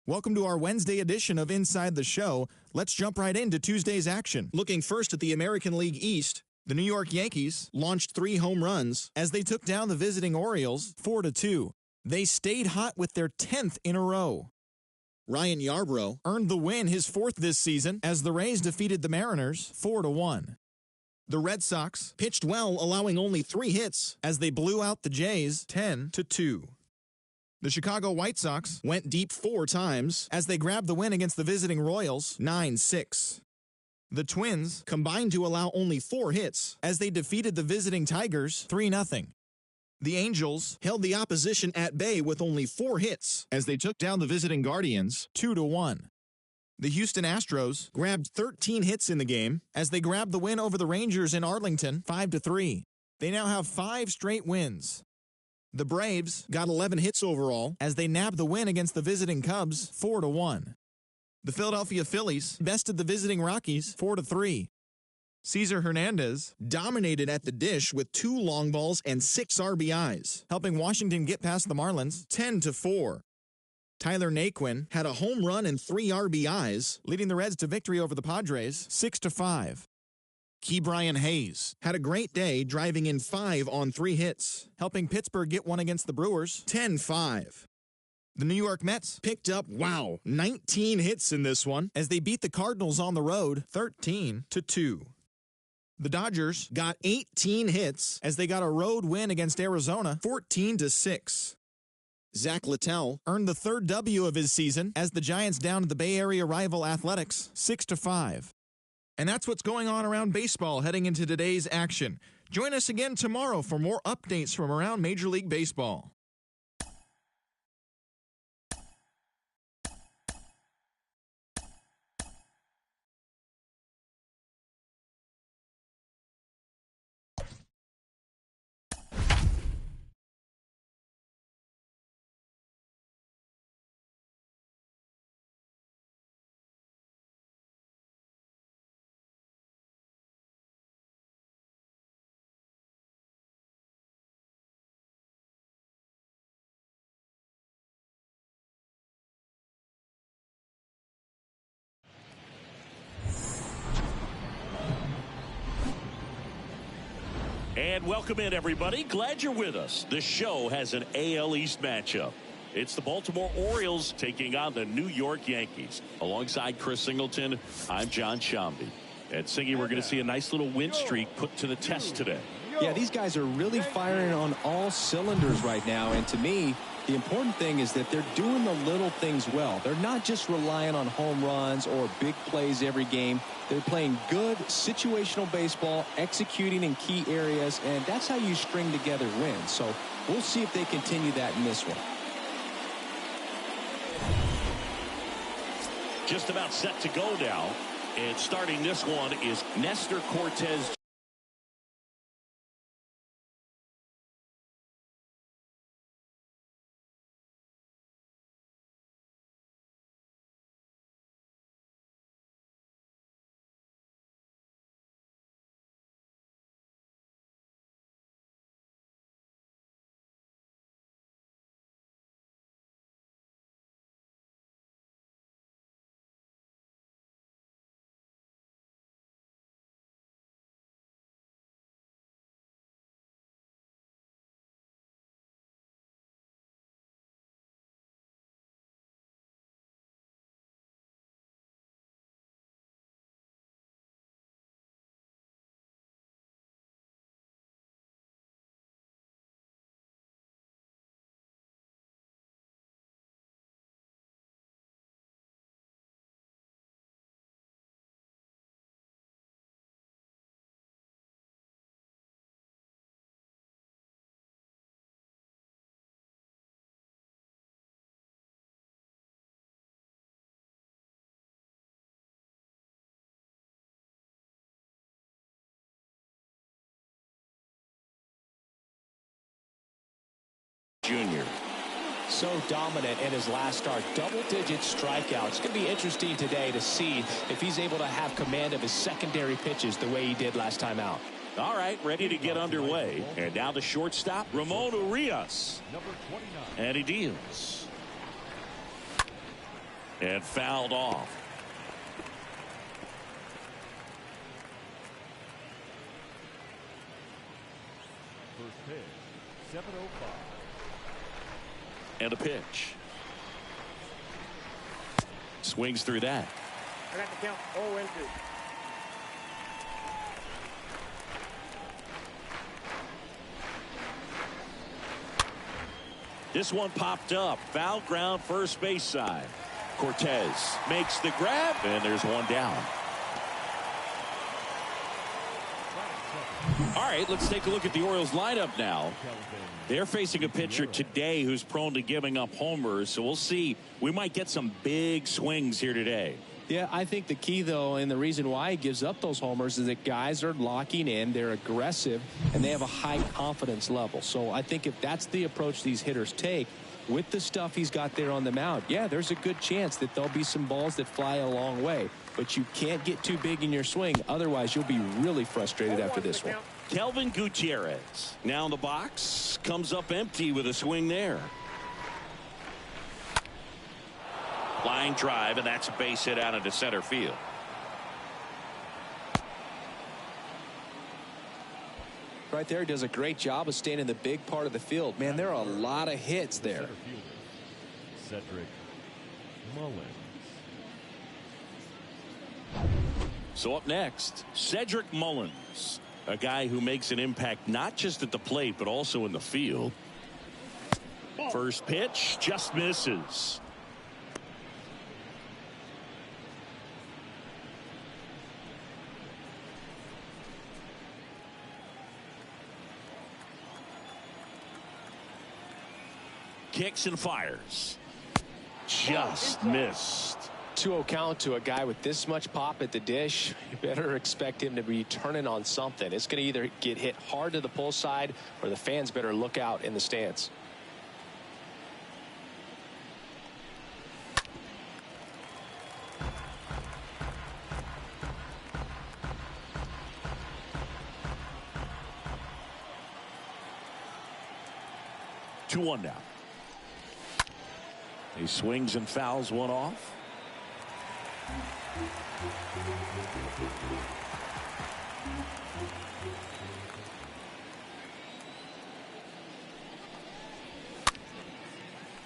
Welcome to our Wednesday edition of Inside the Show. Let's jump right into Tuesday's action. Looking first at the American League East, the New York Yankees launched 3 home runs as they took down the visiting Orioles 4-2. They stayed hot with their 10th in a row. Ryan Yarbrough earned the win, his 4th this season, as the Rays defeated the Mariners 4-1. The Red Sox pitched well, allowing only 3 hits as they blew out the Jays 10-2. The Chicago White Sox went deep 4 times as they grabbed the win against the visiting Royals 9-6. The Twins combined to allow only 4 hits as they defeated the visiting Tigers 3-0. The Angels held the opposition at bay with only 4 hits as they took down the visiting Guardians 2-1. The Houston Astros grabbed 13 hits in the game as they grabbed the win over the Rangers in Arlington 5-3. They now have 5 straight wins. The Braves got 11 hits overall as they nabbed the win against the visiting Cubs 4-1. The Philadelphia Phillies bested the visiting Rockies 4-3. Cesar Hernandez dominated at the dish with 2 long balls and 6 RBIs, helping Washington get past the Marlins 10-4. Tyler Naquin had a home run and 3 RBIs, leading the Reds to victory over the Padres 6-5. Ke'Bryan Hayes had a great day, driving in 5 on 3 hits, helping Pittsburgh get one against the Brewers 10-5. The New York Mets picked up, 19 hits in this one as they beat the Cardinals on the road 13-2. The Dodgers got 18 hits as they got a road win against Arizona 14-6. Zach Littell earned the 3rd W of his season as the Giants downed the Bay Area rival Athletics 6-5. And that's what's going on around baseball heading into today's action. Join us again tomorrow for more updates from around Major League Baseball. And welcome in, everybody. Glad you're with us. The show has an AL East matchup. It's the Baltimore Orioles taking on the New York Yankees. Alongside Chris Singleton, I'm John Shambi. And Singy, we're going to see a nice little win streak put to the test today. Yeah, these guys are really firing on all cylinders right now. And to me, the important thing is that they're doing the little things well. They're not just relying on home runs or big plays every game. They're playing good situational baseball, executing in key areas, and that's how you string together wins. So we'll see if they continue that in this one. Just about set to go now. And starting this one is Nestor Cortez. Jr. So dominant in his last start, double-digit strikeouts. It's going to be interesting today to see if he's able to have command of his secondary pitches the way he did last time out. All right, ready to get underway. And now the shortstop, Ramon Urias. And he deals. And fouled off. First pitch, 7:05. And a pitch. Swings through that. I got the count 0-2. This one popped up. Foul ground, first base side. Cortez makes the grab, and there's one down. All right, let's take a look at the Orioles lineup now. They're facing a pitcher today who's prone to giving up homers, so we'll see. We might get some big swings here today. Yeah, I think the key, though, and the reason why he gives up those homers is that guys are locking in, they're aggressive, and they have a high confidence level. So I think if that's the approach these hitters take, with the stuff he's got there on the mound, yeah, there's a good chance that there'll be some balls that fly a long way. But you can't get too big in your swing, otherwise you'll be really frustrated after this one. Kelvin Gutierrez now in the box, comes up empty with a swing there. Line drive, and that's a base hit out into center field. Right there, he does a great job of staying in the big part of the field. Man, there are a lot of hits there. Cedric Mullins. So up next, Cedric Mullins, a guy who makes an impact not just at the plate but also in the field. First pitch just misses. Kicks and fires. Just missed. 2-0 count to a guy with this much pop at the dish. You better expect him to be turning on something. It's going to either get hit hard to the pull side, or the fans better look out in the stands. Two one now. He swings and fouls one off.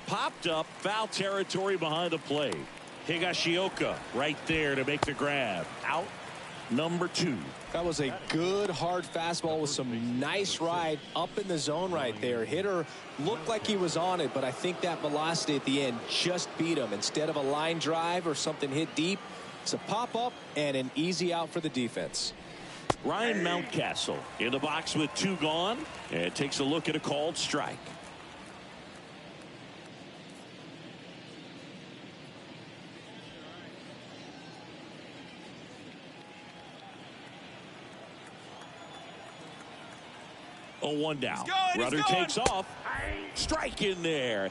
Popped up, foul territory behind the plate. Higashioka right there to make the grab. Out number 2. That was a good hard fastball with some nice ride up in the zone right there. Hitter looked like he was on it, but I think that velocity at the end just beat him. Instead of a line drive or something hit deep, it's a pop up and an easy out for the defense. Ryan Mountcastle in the box with 2 gone, and takes a look at a called strike. Oh, 1 down. Runner takes off. Strike in there.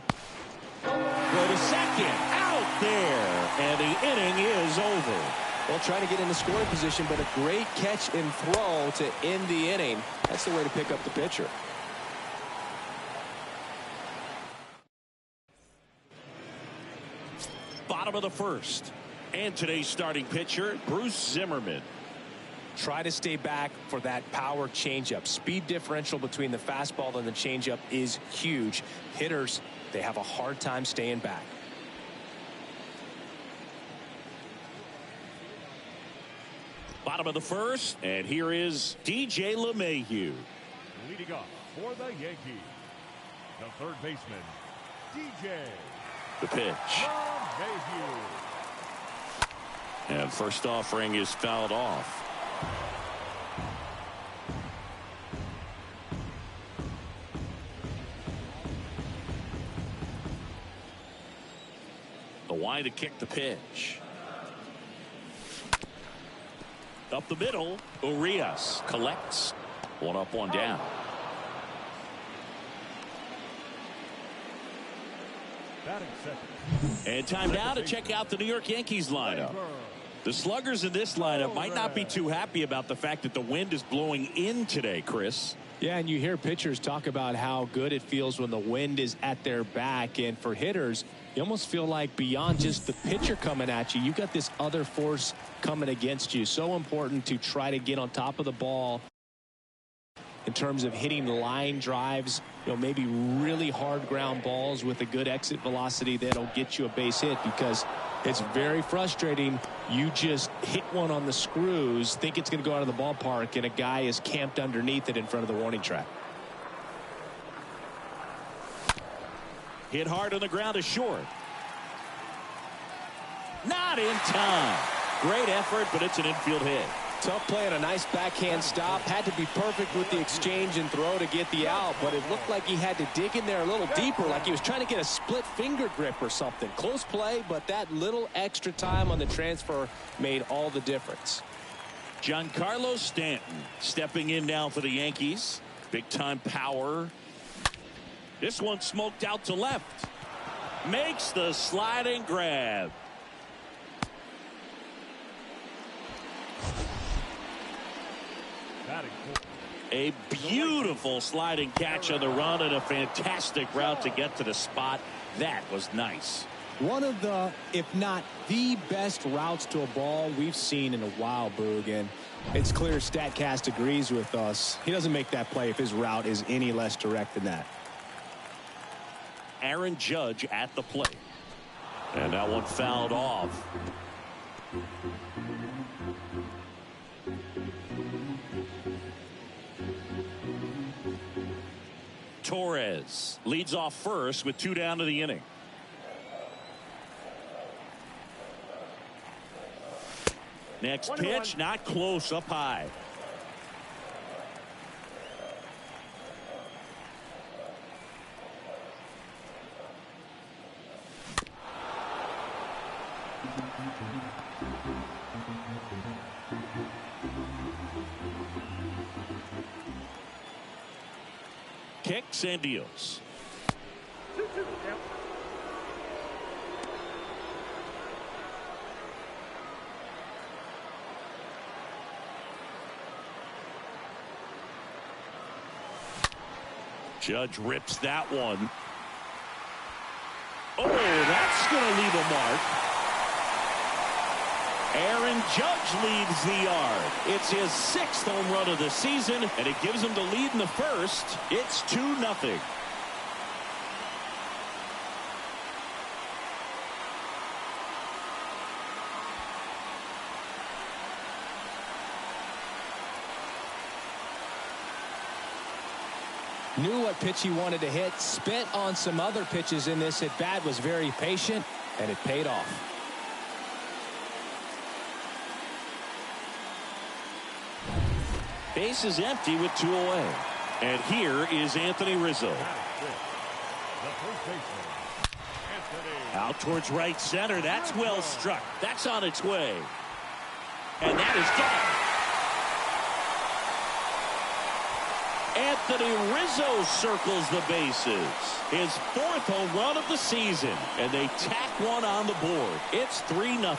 Go to second. Out there. And the inning is over. Well, trying to get into scoring position, but a great catch and throw to end the inning. That's the way to pick up the pitcher. Bottom of the first. And today's starting pitcher, Bruce Zimmerman. Try to stay back for that power changeup. Speed differential between the fastball and the changeup is huge. Hitters, they have a hard time staying back. Bottom of the first, and here is DJ LeMahieu. Leading off for the Yankees, the third baseman, DJ The pitch. LeMahieu. And first offering is fouled off. The wide to kick the pitch. Up the middle, Urias collects. 1 up, 1 down. Batting second. And time now to check out the New York Yankees lineup. The sluggers in this lineup might not be too happy about the fact that the wind is blowing in today, Chris. Yeah, and you hear pitchers talk about how good it feels when the wind is at their back. And for hitters, You almost feel like beyond just the pitcher coming at you, you've got this other force coming against you. So important to try to get on top of the ball in terms of hitting line drives, maybe really hard ground balls with a good exit velocity that'll get you a base hit, because it's very frustrating. You just hit one on the screws, think it's going to go out of the ballpark, and a guy is camped underneath it in front of the warning track. Hit hard on the ground is short. Not in time. Great effort, but it's an infield hit. Tough play and a nice backhand stop. Had to be perfect with the exchange and throw to get the out, but it looked like he had to dig in there a little deeper, like he was trying to get a split finger grip or something. Close play, but that little extra time on the transfer made all the difference. Giancarlo Stanton stepping in now for the Yankees. Big time power. This one smoked out to left. Makes the sliding grab. A beautiful sliding catch on the run and a fantastic route to get to the spot. That was nice. One of the, if not the best routes to a ball we've seen in a while, Boog. And it's clear StatCast agrees with us. He doesn't make that play if his route is any less direct than that. Aaron Judge at the plate. And that one fouled off. Torres leads off first with 2 down to the inning. Next pitch, not close, up high. Kicks and deals. Judge rips that one. Oh, that's going to leave a mark. Aaron Judge leads the yard. It's his 6th home run of the season, and it gives him the lead in the first. It's 2-0. Knew what pitch he wanted to hit, spent on some other pitches in this at bat, was very patient, and it paid off. Base is empty with 2 away. And here is Anthony Rizzo. Out towards right center. That's well struck. That's on its way. And that is gone. Anthony Rizzo circles the bases. His 4th home run of the season. And they tack one on the board. It's 3-0.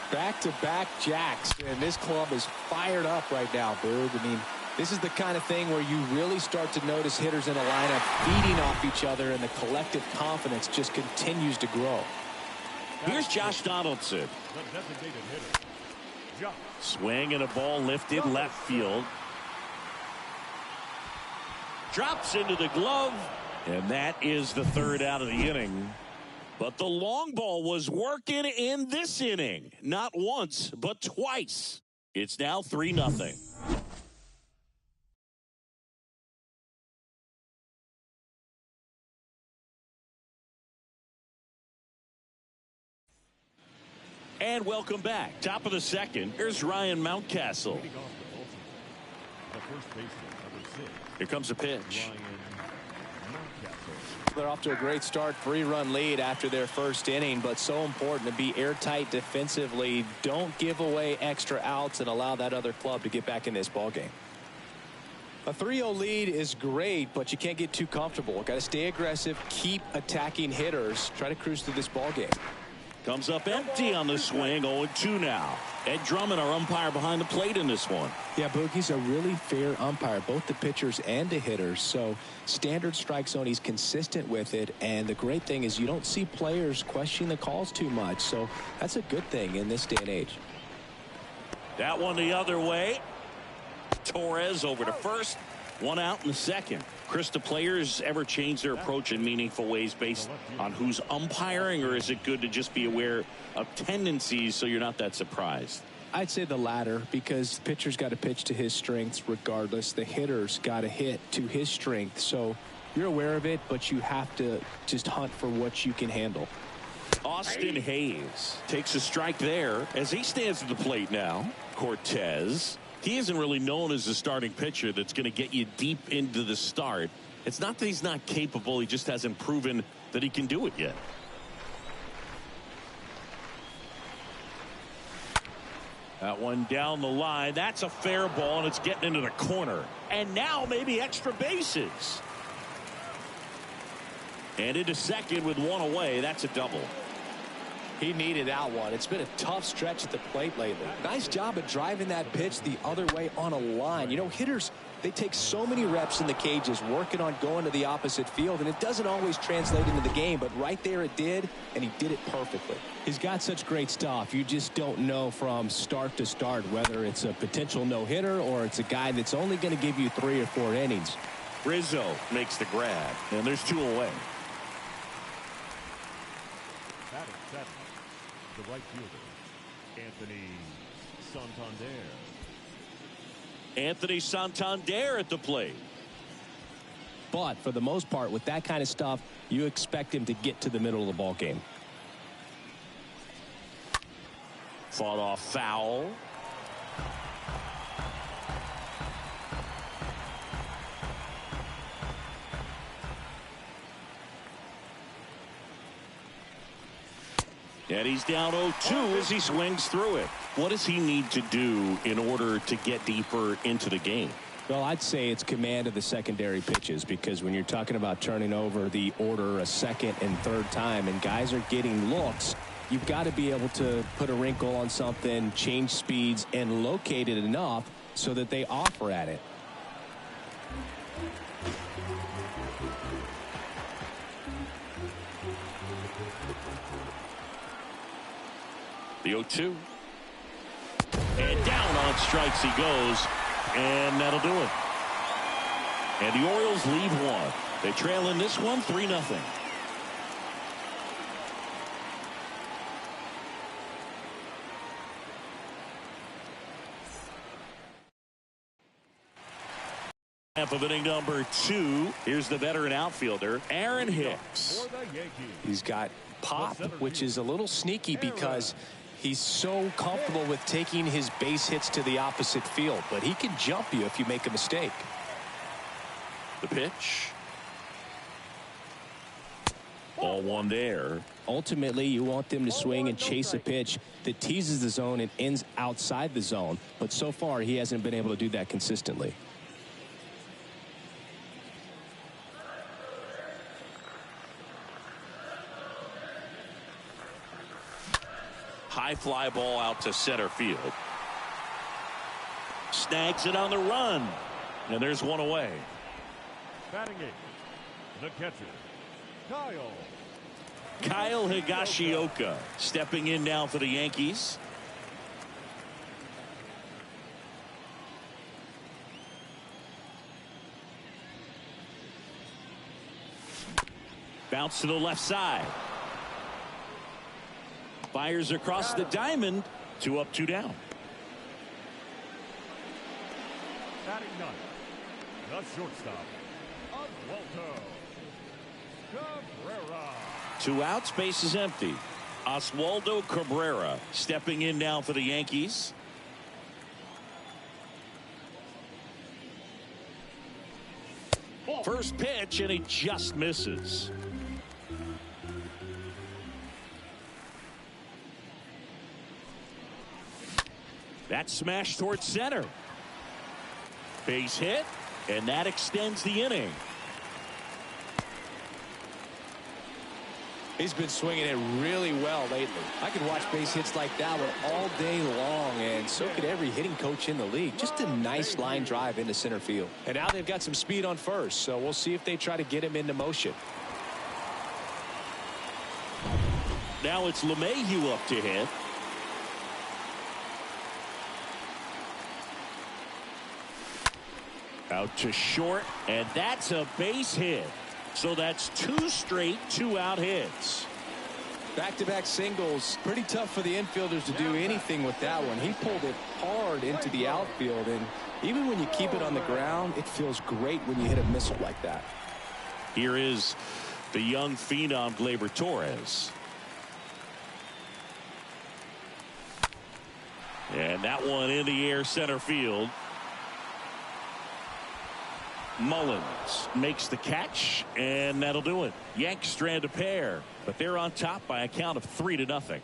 Back-to-back jacks, and this club is fired up right now, Boog. I mean, this is the kind of thing where you really start to notice hitters in a lineup feeding off each other, and the collective confidence just continues to grow. Here's Josh Donaldson. Swing and a ball lifted left field. Drops into the glove, and that is the 3rd out of the inning. But the long ball was working in this inning. Not once, but twice. It's now 3-0. And welcome back. Top of the 2nd. Here's Ryan Mountcastle. Here comes a pitch. They're off to a great start, 3-run lead after their first inning, but so important to be airtight defensively. Don't give away extra outs and allow that other club to get back in this ball game. A 3-0 lead is great, but you can't get too comfortable. Got to stay aggressive, keep attacking hitters, try to cruise through this ball game. Comes up empty on the swing. 0-2 now. Ed Drummond, our umpire behind the plate in this one. Yeah, Boogie's a really fair umpire, both the pitchers and the hitters. So standard strike zone, he's consistent with it. And the great thing is you don't see players questioning the calls too much. So that's a good thing in this day and age. That one the other way. Torres over to first. 1 out in the second. Chris, do players ever change their approach in meaningful ways based on who's umpiring, or is it good to just be aware of tendencies so you're not that surprised? I'd say the latter, because the pitcher's got to pitch to his strengths regardless. The hitter's got to hit to his strength. So you're aware of it, but you have to just hunt for what you can handle. Austin Hayes takes a strike there as he stands at the plate now. Cortez. He isn't really known as a starting pitcher that's going to get you deep into the start. It's not that he's not capable. He just hasn't proven that he can do it yet. That one down the line. That's a fair ball, and it's getting into the corner. And now maybe extra bases. And into second with 1 away. That's a double. He needed that one. It's been a tough stretch at the plate lately. Nice job of driving that pitch the other way on a line. You know, hitters, they take so many reps in the cages working on going to the opposite field, and it doesn't always translate into the game, but right there it did, and he did it perfectly. He's got such great stuff. You just don't know from start to start whether it's a potential no-hitter or it's a guy that's only going to give you 3 or 4 innings. Rizzo makes the grab, and there's 2 away. The right fielder, Anthony Santander. Anthony Santander at the plate. But for the most part, with that kind of stuff, you expect him to get to the middle of the ball game. Fought off foul. And he's down 0-2 as he swings through it. What does he need to do in order to get deeper into the game? Well, I'd say it's command of the secondary pitches, because when you're talking about turning over the order a second and third time and guys are getting looks, you've got to be able to put a wrinkle on something, change speeds, and locate it enough so that they offer at it. The 0-2. And down on strikes he goes. And that'll do it. And the Orioles leave 1. They trail in this one 3-0. Half of inning number 2. Here's the veteran outfielder, Aaron Hicks. He's got pop, which is a little sneaky because he's so comfortable with taking his base hits to the opposite field, but he can jump you if you make a mistake. The pitch. Ball 1 there. Ultimately, you want them to swing and chase a pitch that teases the zone and ends outside the zone, but so far he hasn't been able to do that consistently. High fly ball out to center field. Snags it on the run. And there's 1 away. Batting it, the catcher, Kyle Higashioka stepping in now for the Yankees. Bounce to the left side. Fires across the diamond. 2 up, 2 down. Batting 9th, the shortstop, Oswaldo Cabrera. 2 outs, base is empty. Oswaldo Cabrera stepping in now for the Yankees. First pitch, and he just misses. That smash towards center. Base hit, and that extends the inning. He's been swinging it really well lately. I could watch base hits like that one all day long, and so could every hitting coach in the league. Just a nice line drive into center field. And now they've got some speed on first, so we'll see if they try to get him into motion. Now it's LeMahieu up to hit. Out to short, and that's a base hit. So that's 2 straight 2-out hits. Back-to-back singles. Pretty tough for the infielders to do anything with that one. He pulled it hard into the outfield, and even when you keep it on the ground, it feels great when you hit a missile like that. Here is the young phenom Gleyber Torres. And that one in the air center field. Mullins makes the catch, and that'll do it. Yanks strand a pair, but they're on top by a count of 3-0.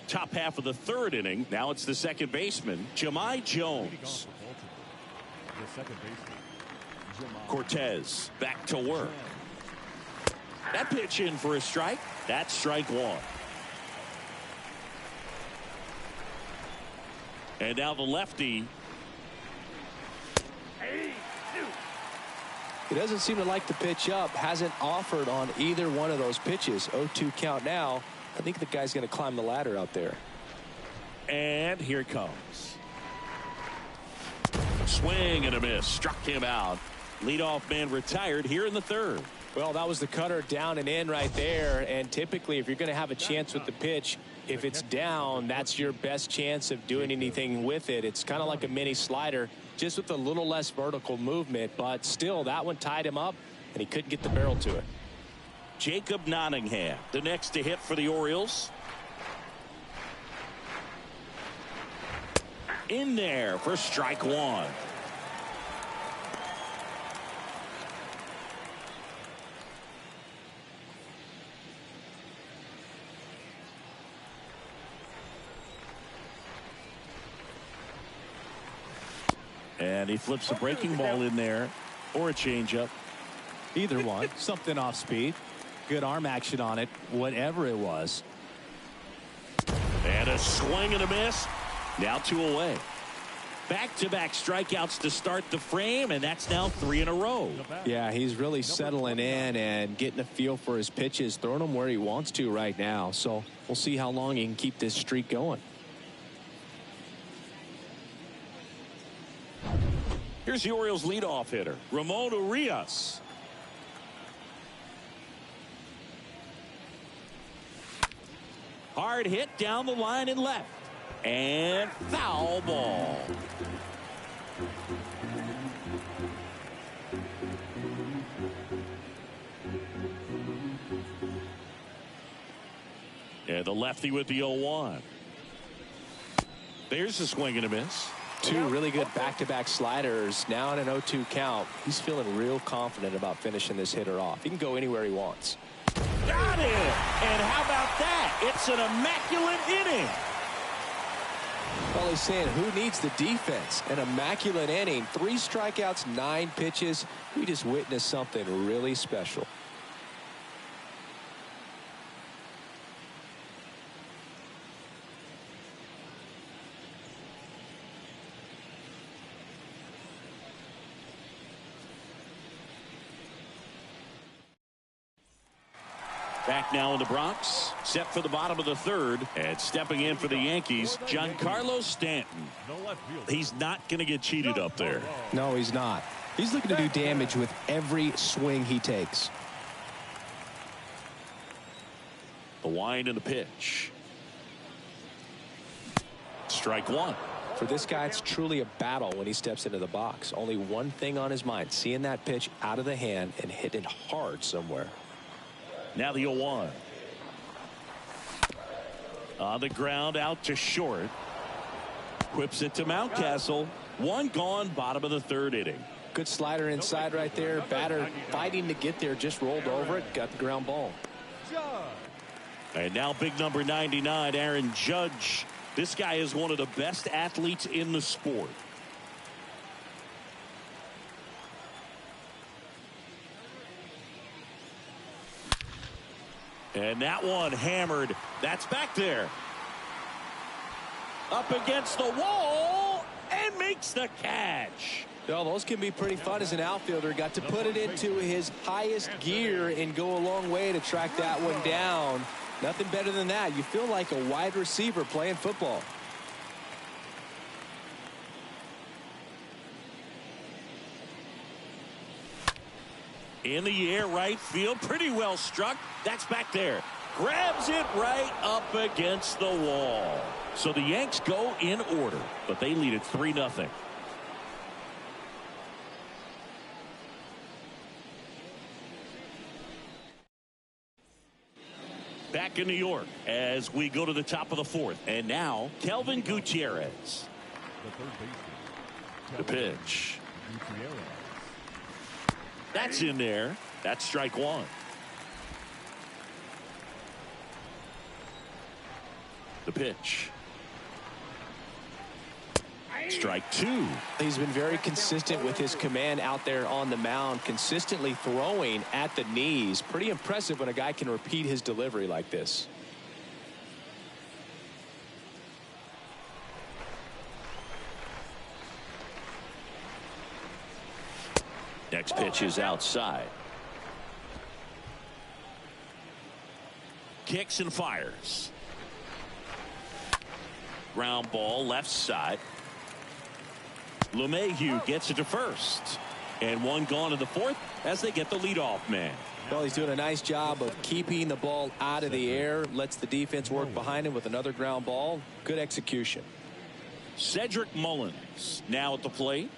Top half of the 3rd inning. Now it's the second baseman, Jahmai Jones. Cortez back to work. That pitch in for a strike. That's strike 1. And now the lefty. He doesn't seem to like the pitch up. Hasn't offered on either one of those pitches. 0-2 count now. I think the guy's going to climb the ladder out there. And here it comes. Swing and a miss. Struck him out. Leadoff man retired here in the 3rd. Well, that was the cutter down and in right there. And typically, if you're going to have a chance with the pitch, if it's down, that's your best chance of doing anything with it. It's kind of like a mini slider, just with a little less vertical movement. But still, that one tied him up, and he couldn't get the barrel to it. Jacob Nottingham, the next to hit for the Orioles. In there for strike 1. And he flips a breaking ball in there, or a changeup. Either one. Something off speed. Good arm action on it, whatever it was. And a swing and a miss. Now 2 away. Back-to-back strikeouts to start the frame, and that's now 3 in a row. Yeah, he's really settling in and getting a feel for his pitches, throwing them where he wants to right now. So we'll see how long he can keep this streak going. Here's the Orioles leadoff hitter, Ramon Urias. Hard hit down the line and left. And foul ball. And the lefty with the 0-1. There's a swing and a miss. 2 really good back-to-back sliders. Now in an 0-2 count. He's feeling real confident about finishing this hitter off. He can go anywhere he wants. Got it. And how about that? It's an immaculate inning. Well, he's saying, who needs the defense? An immaculate inning. 3 strikeouts, 9 pitches. We just witnessed something really special. Back now in the Bronx, set for the bottom of the 3rd, and stepping in for the Yankees, Giancarlo Stanton. He's not going to get cheated up there. No, he's not. He's looking to do damage with every swing he takes. The wind and the pitch. Strike 1. For this guy, it's truly a battle when he steps into the box. Only one thing on his mind, seeing that pitch out of the hand and hit it hard somewhere. Now the 0-1. On the ground, out to short. Whips it to Mountcastle. 1 gone, bottom of the 3rd inning. Good slider inside right there. Batter fighting to get there, just rolled over it, got the ground ball. And now big number 99, Aaron Judge. This guy is one of the best athletes in the sport. And that one hammered. That's back there. Up against the wall and makes the catch. Well, those can be pretty fun as an outfielder. Got to put it into his highest gear and go a long way to track that one down. Nothing better than that. You feel like a wide receiver playing football. In the air, right field, pretty well struck. That's back there. Grabs it right up against the wall. So the Yanks go in order, but they lead it 3-0. Back in New York as we go to the top of the fourth. And now, Kelvin Gutierrez. The pitch. That's in there. That's strike one. The pitch. Strike two. He's been very consistent with his command out there on the mound, consistently throwing at the knees. Pretty impressive when a guy can repeat his delivery like this. Next pitch is outside. Kicks and fires. Ground ball left side. LeMahieu gets it to first. And one gone in the fourth as they get the leadoff man. Well, he's doing a nice job of keeping the ball out of the air. Lets the defense work behind him with another ground ball. Good execution. Cedric Mullins now at the plate.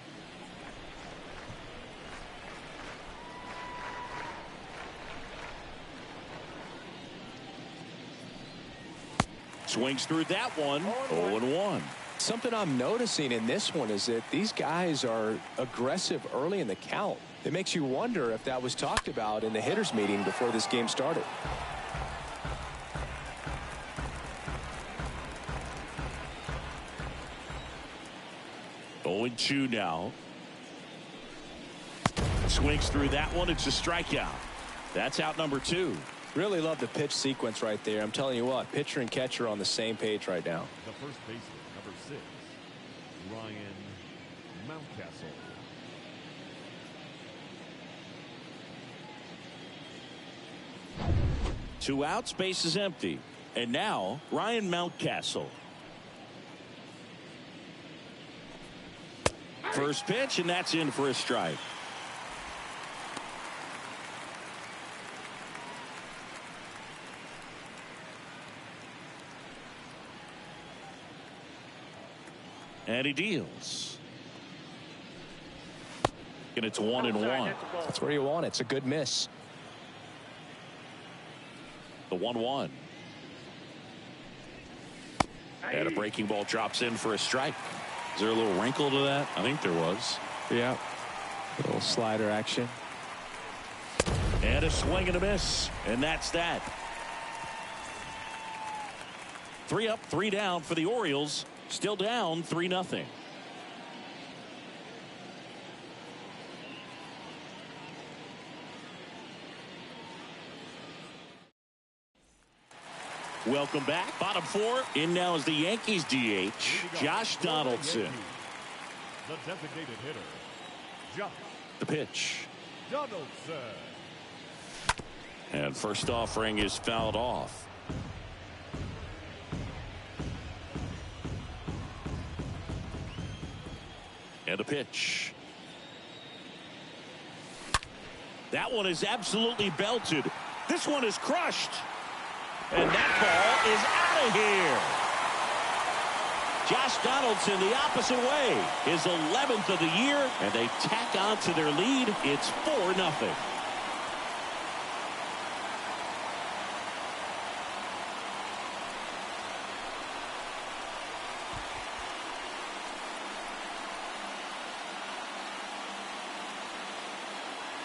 Swings through that one. 0-1. Something I'm noticing in this one is that these guys are aggressive early in the count. It makes you wonder if that was talked about in the hitters meeting before this game started. Going 2 now. Swings through that one. It's a strikeout. That's out number 2. Really love the pitch sequence right there. I'm telling you what, pitcher and catcher on the same page right now. The first baseman, number 6, Ryan Mountcastle. Two outs, base is empty. And now Ryan Mountcastle. First pitch, and that's in for a strike. And he deals. And it's 1-1. That's where you want it. It's a good miss. The 1-1. And a breaking ball drops in for a strike. Is there a little wrinkle to that? I think there was. Yeah. A little slider action. And a swing and a miss. And that's that. 3 up, 3 down for the Orioles. Still down 3-0. Welcome back. Bottom 4. In now is the Yankees DH, Josh Donaldson. The designated hitter, Josh. The pitch. Donaldson. And first offering is fouled off. And a pitch. That one is absolutely belted. This one is crushed. And that ball is out of here. Josh Donaldson the opposite way. His 11th of the year, and they tack on to their lead. It's 4-0.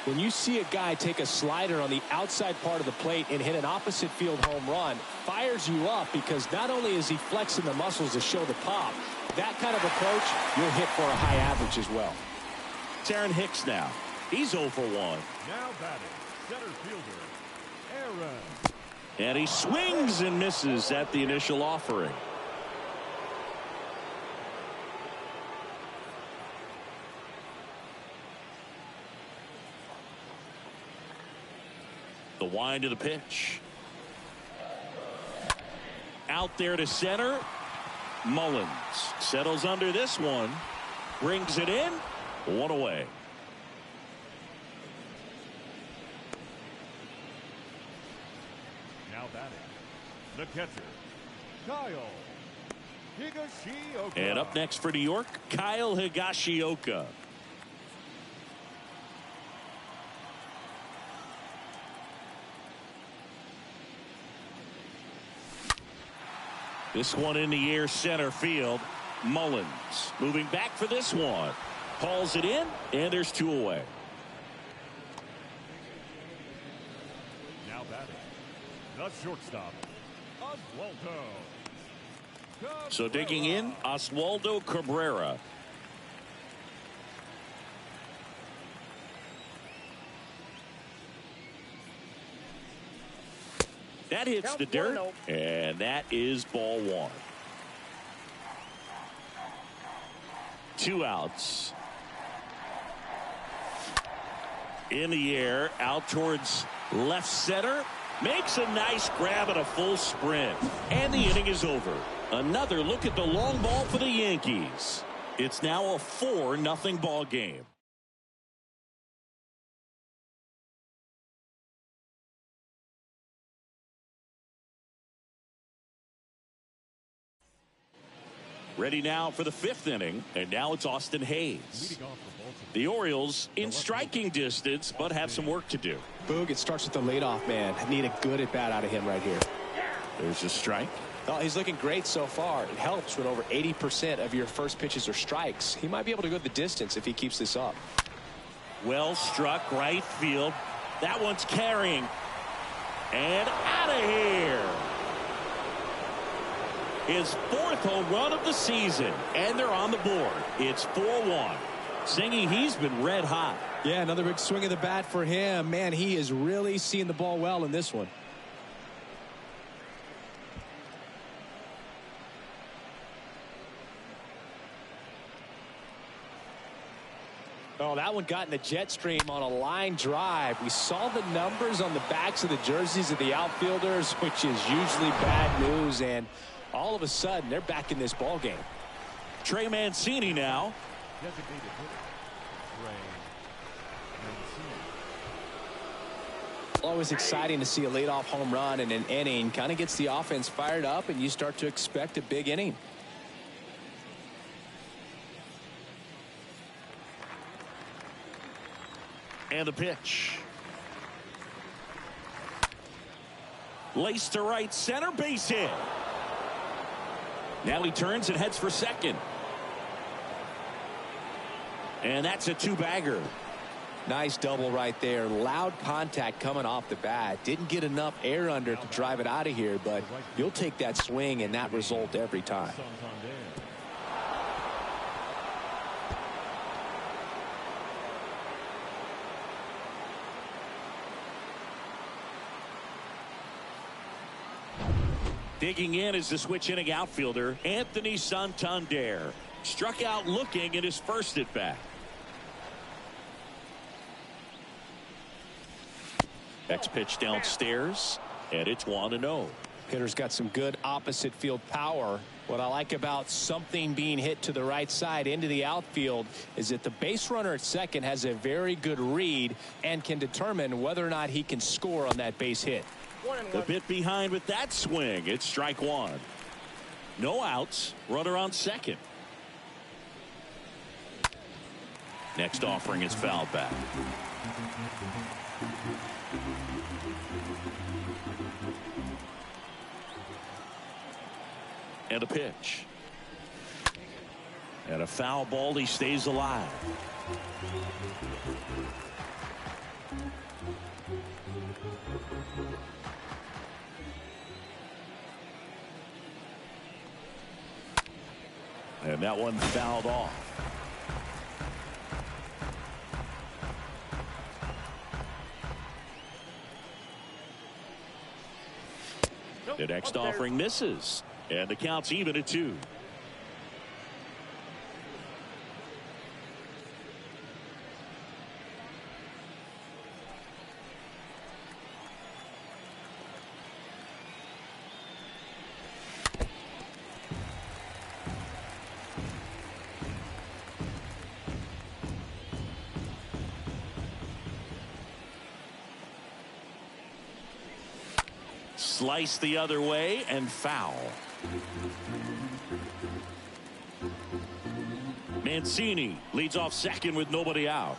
When you see a guy take a slider on the outside part of the plate and hit an opposite field home run, fires you up because not only is he flexing the muscles to show the pop, that kind of approach, you'll hit for a high average as well. It's Aaron Hicks now. He's 0 for 1. Now batting, center fielder, Aaron And he swings and misses at the initial offering. The wind of the pitch. Out there to center. Mullins settles under this one. Brings it in. One away. Now batting, the catcher, Kyle Higashioka. And up next for New York, Kyle Higashioka. This one in the air, center field. Mullins moving back for this one. Hauls it in, and there's two away. Now batting, the shortstop, Oswaldo. So digging in, Oswaldo Cabrera. That hits the dirt, and that is ball one. 2 outs. In the air, out towards left center. Makes a nice grab at a full sprint. And the inning is over. Another look at the long ball for the Yankees. It's now a 4-0 ball game. Ready now for the 5th inning, and now it's Austin Hayes. The Orioles in striking distance, but have some work to do. Boog, it starts with the leadoff man. I need a good at-bat out of him right here. There's a strike. Oh, he's looking great so far. It helps when over 80% of your first pitches are strikes. He might be able to go the distance if he keeps this up. Well struck, right field. That one's carrying. And out of here. His 4th home run of the season, and they're on the board. It's 4-1. Singing, he's been red hot. Yeah, another big swing of the bat for him. Man, he is really seeing the ball well in this one. Oh, that one got in the jet stream on a line drive. We saw the numbers on the backs of the jerseys of the outfielders, which is usually bad news, and all of a sudden, they're back in this ball game. Trey Mancini now. Designated hitter, Trey Mancini. Always exciting to see a leadoff home run in an inning. Kind of gets the offense fired up, and you start to expect a big inning. And the pitch. Laced to right center, base hit. Now he turns and heads for second. And that's a 2-bagger. Nice double right there. Loud contact coming off the bat. Didn't get enough air under to drive it out of here, but you'll take that swing and that result every time. Digging in is the switch inning outfielder, Anthony Santander. Struck out looking in his first at bat. Next pitch downstairs, and it's 1-0. Hitter's got some good opposite field power. What I like about something being hit to the right side into the outfield is that the base runner at second has a very good read and can determine whether or not he can score on that base hit. A bit behind with that swing. It's strike one. No outs. Runner on second. Next offering is fouled back. And a pitch. And a foul ball. He stays alive. And that one fouled off. The next offering misses. And the count's even at 2. Slice the other way and foul. Mancini leads off second with nobody out.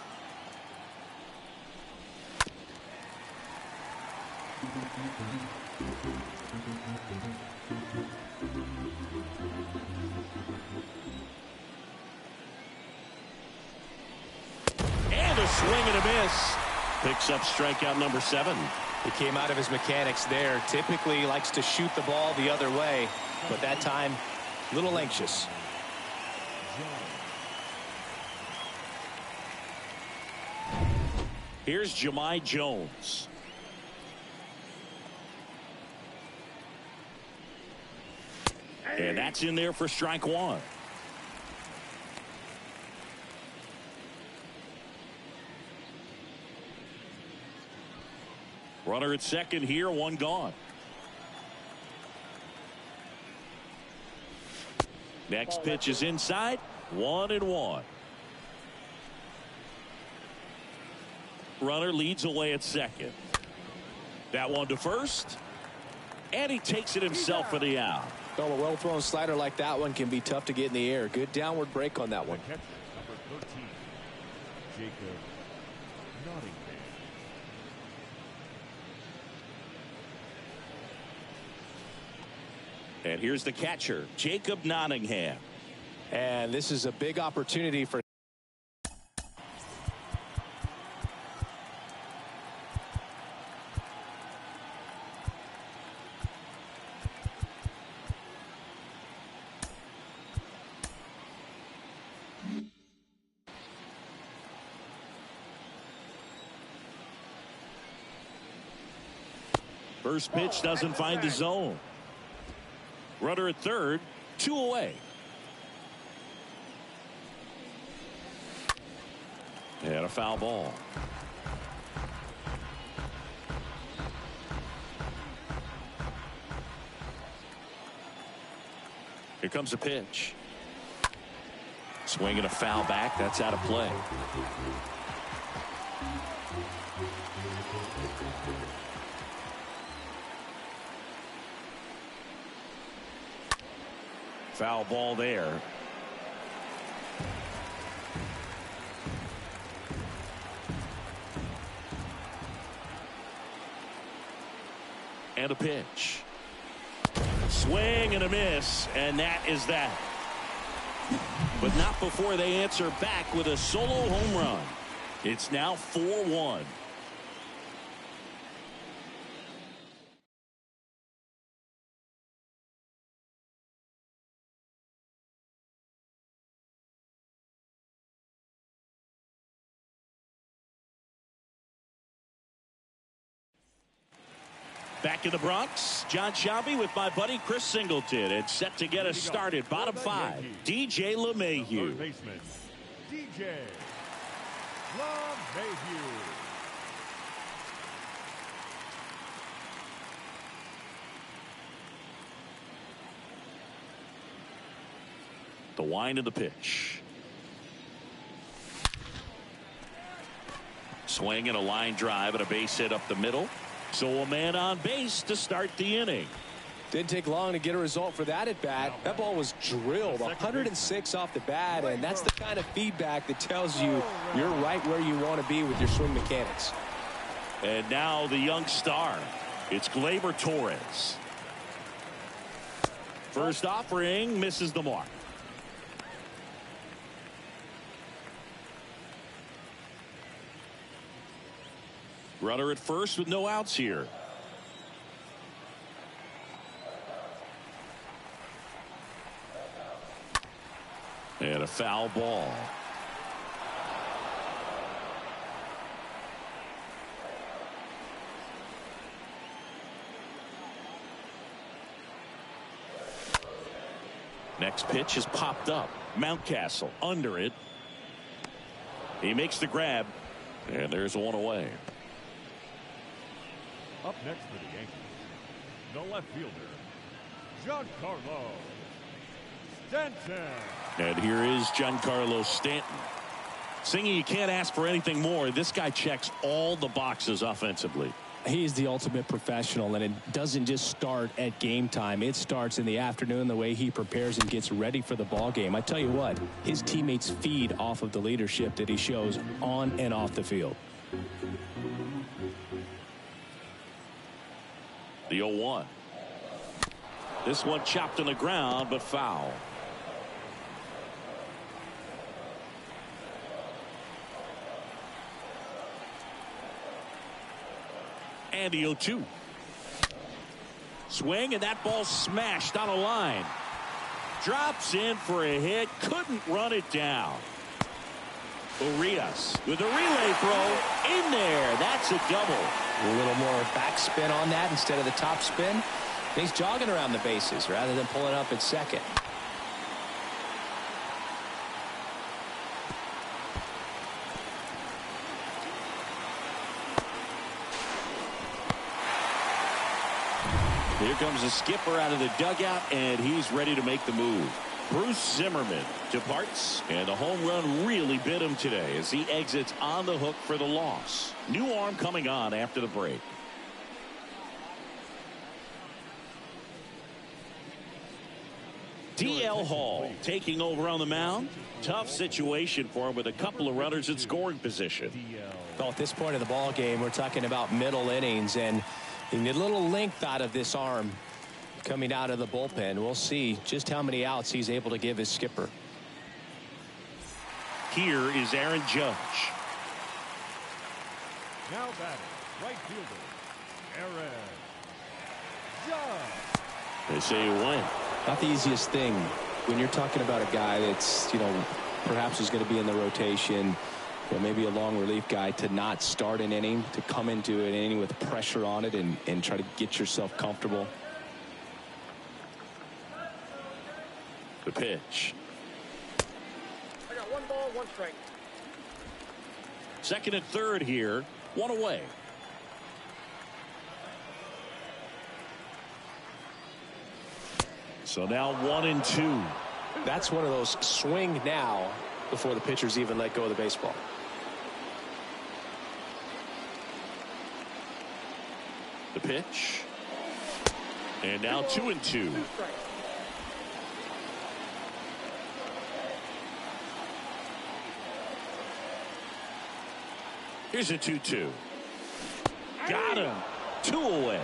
And a swing and a miss. Picks up strikeout number 7. He came out of his mechanics there. Typically likes to shoot the ball the other way, but that time a little anxious. Here's Jahmai Jones. And that's in there for strike 1. Runner at second here, 1 gone. Next pitch is inside, 1-1. Runner leads away at second. That one to first. And he takes it himself for the out. Well, a well-thrown slider like that one can be tough to get in the air. Good downward break on that one. Catcher, number 13, Jacob Nottingham. And here's the catcher, Jacob Nottingham. And this is a big opportunity for First pitch doesn't find the zone. Runner at third, 2 away. And a foul ball. Here comes a pitch. Swing and a foul back. That's out of play. Foul ball there. And a pitch. Swing and a miss, and that is that. But not before they answer back with a solo home run. It's now 4-1. Back in the Bronx, John Shelby with my buddy Chris Singleton, and set to get us started. Bottom 5, DJ LeMahieu. Third baseman, DJ LeMahieu. The wind of the pitch. Swing and a line drive and a base hit up the middle. So a man on base to start the inning. Didn't take long to get a result for that at bat. That ball was drilled 106 off the bat, and that's the kind of feedback that tells you you're right where you want to be with your swing mechanics. And now the young star. It's Gleyber Torres. First offering misses the mark. Runner at first with no outs here. And a foul ball. Next pitch is popped up. Mountcastle under it. He makes the grab, and there's one away. Up next for the Yankees, the left fielder, Giancarlo Stanton. And here is Giancarlo Stanton. Singy, you can't ask for anything more. This guy checks all the boxes offensively. He's the ultimate professional, and it doesn't just start at game time. It starts in the afternoon, the way he prepares and gets ready for the ball game. I tell you what, his teammates feed off of the leadership that he shows on and off the field. The 0-1. This one chopped on the ground, but foul. And the 0-2. Swing, and that ball smashed on a line. Drops in for a hit. Couldn't run it down. Urias with a relay throw in there. That's a double. A little more backspin on that instead of the top spin. He's jogging around the bases rather than pulling up at second. Here comes the skipper out of the dugout, and he's ready to make the move. Bruce Zimmerman departs, and the home run really bit him today as he exits on the hook for the loss. New arm coming on after the break. D.L. Hall taking over on the mound. Tough situation for him with a couple of runners in scoring position. Well, at this point of the ball game, we're talking about middle innings, and you need a little length out of this arm coming out of the bullpen. We'll see just how many outs he's able to give his skipper. Here is Aaron Judge. Now batting, right fielder, Aaron Judge. They say he went. Not the easiest thing when you're talking about a guy that's, perhaps is going to be in the rotation, maybe a long relief guy, to not start an inning, to come into an inning with pressure on it and try to get yourself comfortable. The pitch. I got 1 ball, 1 strike. Second and third here. One away. So now 1-2. That's one of those swing now before the pitchers even let go of the baseball. The pitch. And now 2-2. 2 strikes. Here's a 2-2. Got him. 2 away.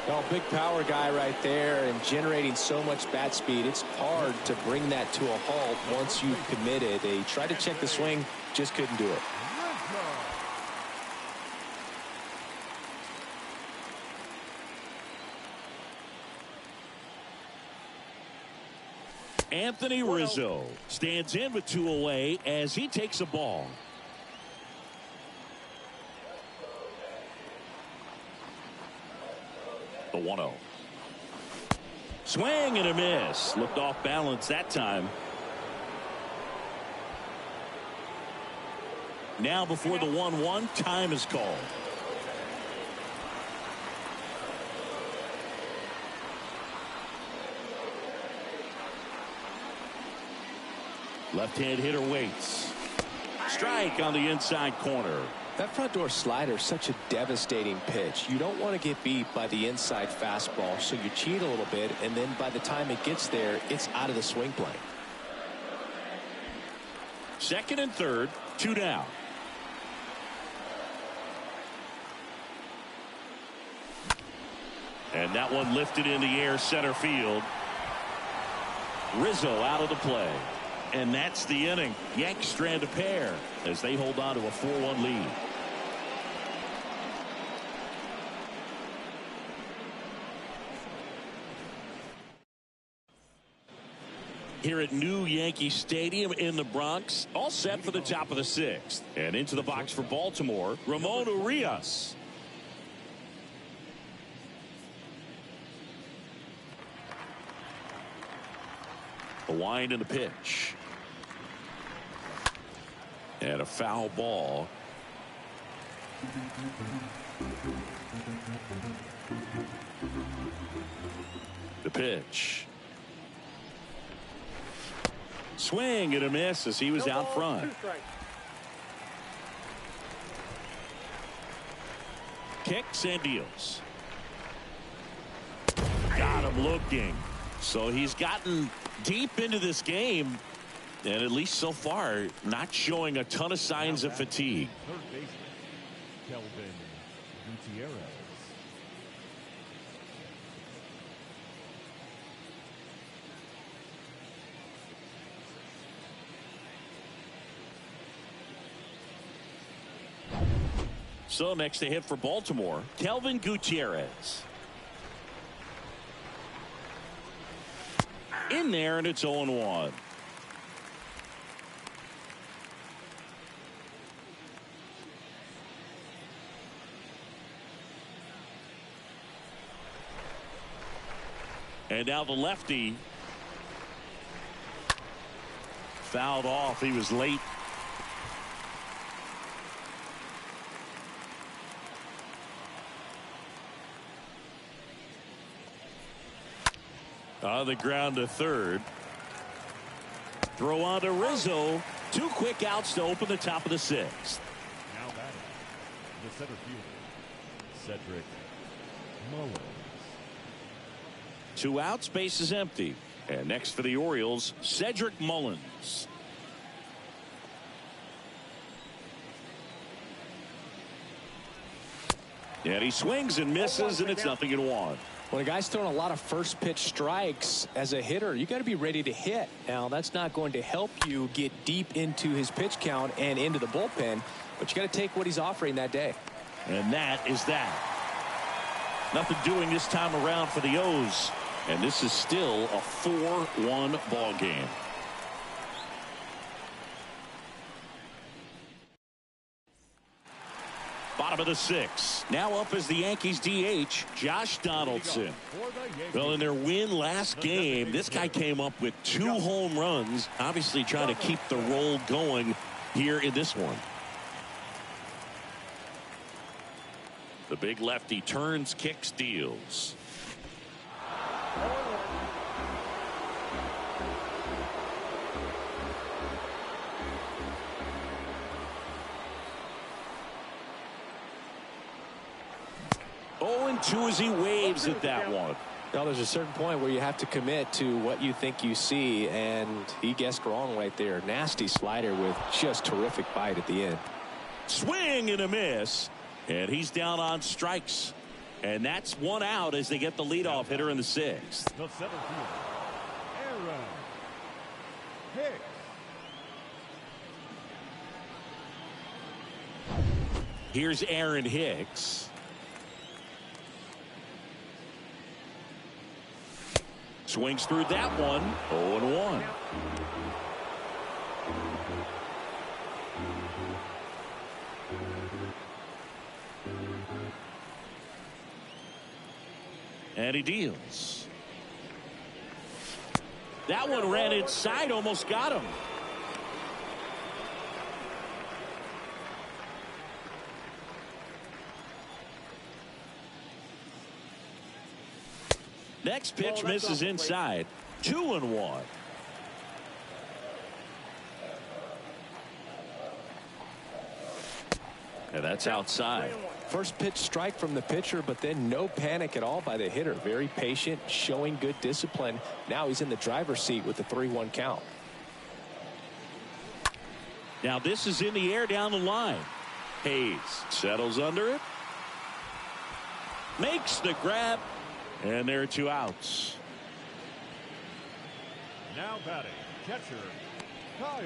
Well, big power guy right there and generating so much bat speed. It's hard to bring that to a halt once you've committed. They tried to check the swing, just couldn't do it. Anthony Rizzo stands in with 2 away as he takes a ball. The 1-0. Swing and a miss. Looked off balance that time. Now before the 1-1, time is called. Left-hand hitter waits. Strike on the inside corner. That front door slider is such a devastating pitch. You don't want to get beat by the inside fastball, so you cheat a little bit, and then by the time it gets there, it's out of the swing plane. Second and third, 2 down. And that one lifted in the air center field. Rizzo out of the play. And that's the inning. Yanks strand a pair as they hold on to a 4-1 lead. Here at New Yankee Stadium in the Bronx, all set for the top of the 6th. And into the box for Baltimore, Ramon Urias. The wind and the pitch. And a foul ball. The pitch. Swing and a miss as he was out front. Kicks and deals. Got him looking. So he's gotten deep into this game, and at least so far, not showing a ton of signs of fatigue. Third baseman, Kelvin Gutierrez. So next to hit for Baltimore, Kelvin Gutierrez. In there, and it's 0-1. And now the lefty. Fouled off. He was late. On the ground to third. Throw on to Rizzo. 2 quick outs to open the top of the 6th. Now batting, the center fielder, Cedric Mullins. 2 outs, base is empty. And next for the Orioles, Cedric Mullins. And he swings and misses, and it's 0-1. When a guy's throwing a lot of first pitch strikes as a hitter, you got to be ready to hit. Now, that's not going to help you get deep into his pitch count and into the bullpen, but you got to take what he's offering that day. And that is that. Nothing doing this time around for the O's. And this is still a 4-1 ball game. Bottom of the 6th. Now up as the Yankees DH, Josh Donaldson. Well, in their win last game, this guy came up with 2 home runs, obviously trying to keep the roll going here in this one. The big lefty turns, kicks, deals. And 2 as he waves at that one. Well, there's a certain point where you have to commit to what you think you see, and he guessed wrong right there. Nasty slider with just terrific bite at the end. Swing and a miss, and he's down on strikes. And that's 1 out as they get the leadoff hitter in the 6th. The center fielder, Aaron Hicks. Here's Aaron Hicks. Swings through that one. 0-1. And he deals. That one ran inside, almost got him. Next pitch misses inside. 2-1. And that's outside. First pitch strike from the pitcher, but then no panic at all by the hitter. Very patient, showing good discipline. Now he's in the driver's seat with the 3-1 count. Now this is in the air down the line. Hayes settles under it. Makes the grab. And there are 2 outs. Now batting, catcher, Kyle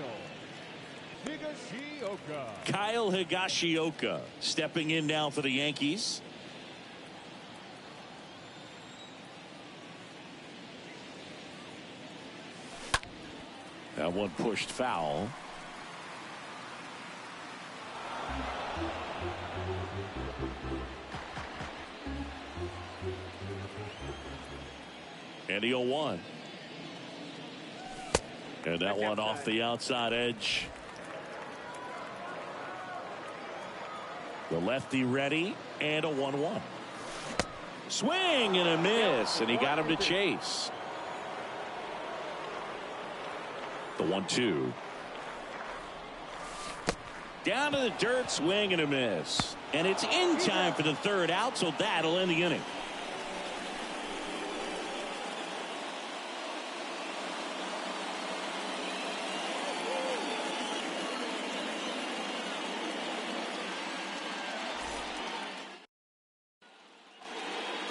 Higashioka. Kyle Higashioka stepping in now for the Yankees. That one pushed foul. And the 0-1. And that one off the outside edge. The lefty ready, and a 1-1. Swing and a miss, and he got him to chase. The 1-2. Down to the dirt, swing and a miss. And it's in time for the third out, so that'll end the inning.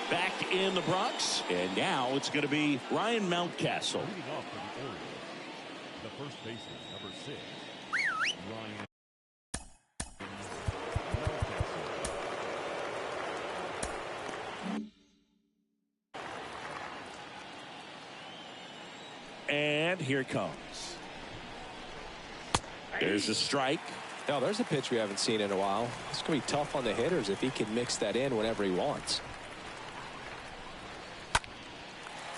Back in the Bronx, and now it's going to be Ryan Mountcastle. Leading off for the Orioles, the first baseman, number 6, Ryan Mountcastle. And here it comes. There's a strike. Now there's a pitch we haven't seen in a while. It's going to be tough on the hitters if he can mix that in whenever he wants.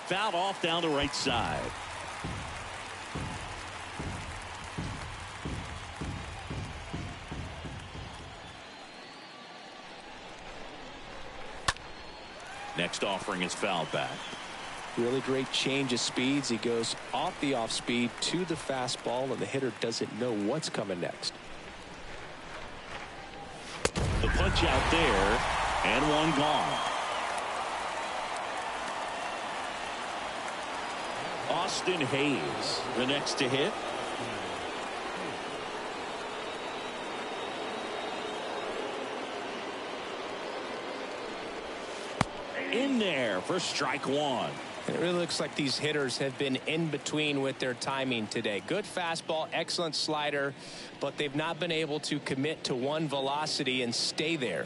Fouled off down the right side. Next offering is fouled back. Really great change of speeds. He goes off the off speed to the fastball, and the hitter doesn't know what's coming next. The punch out there, and one gone. Austin Hayes, the next to hit. In there for strike one. And it really looks like these hitters have been in between with their timing today. Good fastball, excellent slider, but they've not been able to commit to one velocity and stay there.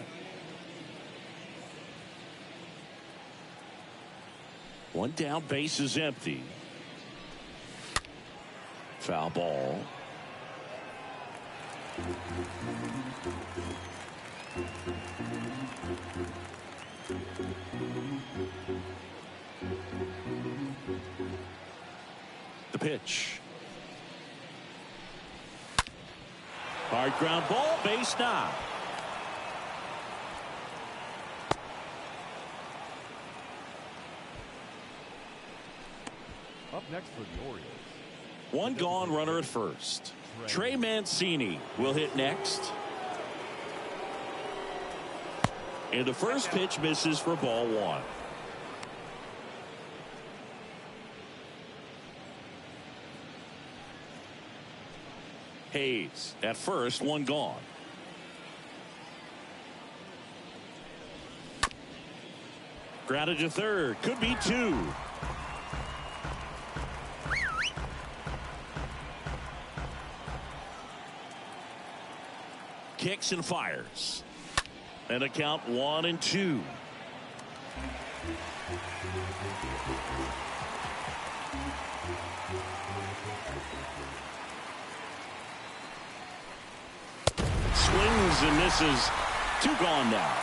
One down, base is empty. Foul ball. The pitch. Hard ground ball, base knock. Up next for the Orioles. One gone, runner at first. Trey Mancini will hit next. And the first pitch misses for ball one. Hayes at first, one gone. Grounded to third, could be two. Kicks and fires. And a count 1-2. Swings and misses. Two gone now.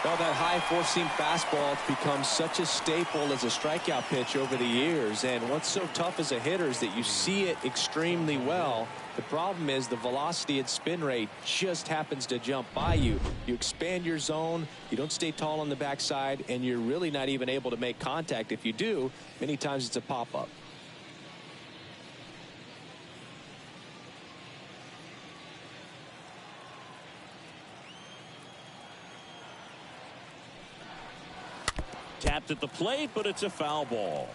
Well, that high four-seam fastball has become such a staple as a strikeout pitch over the years. And what's so tough as a hitter is that you see it extremely well. The problem is the velocity and spin rate just happens to jump by you. You expand your zone, you don't stay tall on the backside, and you're really not even able to make contact. If you do, many times it's a pop-up. Tapped at the plate, but it's a foul ball.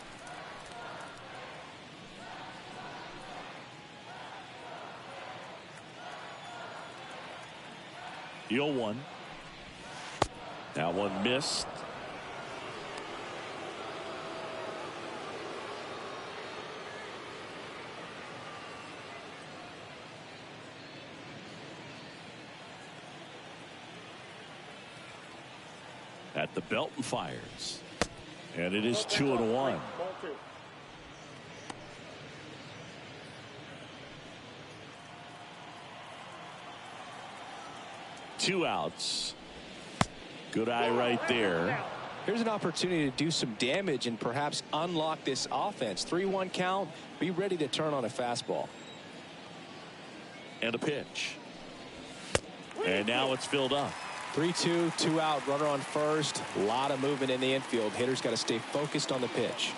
The 0-1. That one missed. At the belt and fires. And it is 2-1. Ball two. Two outs. Good eye right there. Here's an opportunity to do some damage and perhaps unlock this offense. 3-1 count. Be ready to turn on a fastball. And a pitch. And now it's filled up. 3-2, 2 out, runner on first. A lot of movement in the infield. Hitter's got to stay focused on the pitch.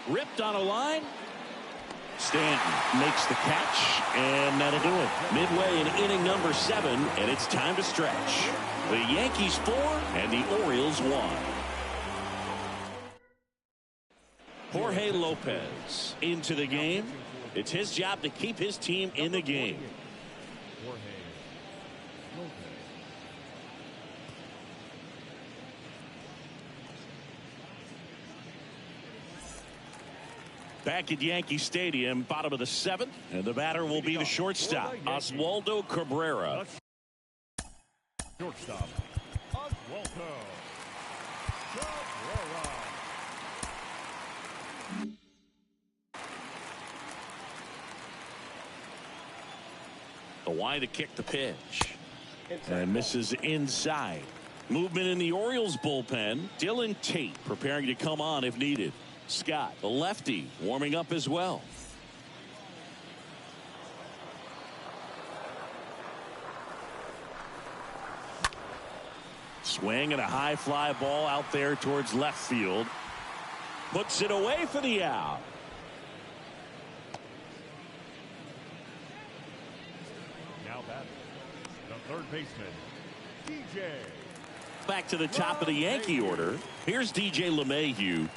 Ripped on a line. Stanton makes the catch, and that'll do it. Midway in inning number 7, and it's time to stretch. The Yankees 4 and the Orioles 1. Jorge Lopez into the game. It's his job to keep his team in the game. Back at Yankee Stadium, bottom of the 7th, and the batter will be the shortstop, Oswaldo Cabrera. Shortstop, Oswaldo Cabrera. The wide to kick the pitch. And misses inside. Movement in the Orioles bullpen. Dylan Tate preparing to come on if needed. Scott, the lefty, warming up as well. Swing and a high fly ball out there towards left field. Puts it away for the out. Now batting, the third baseman, DJ. Back to the top of the Yankee order. Here's DJ LeMahieu.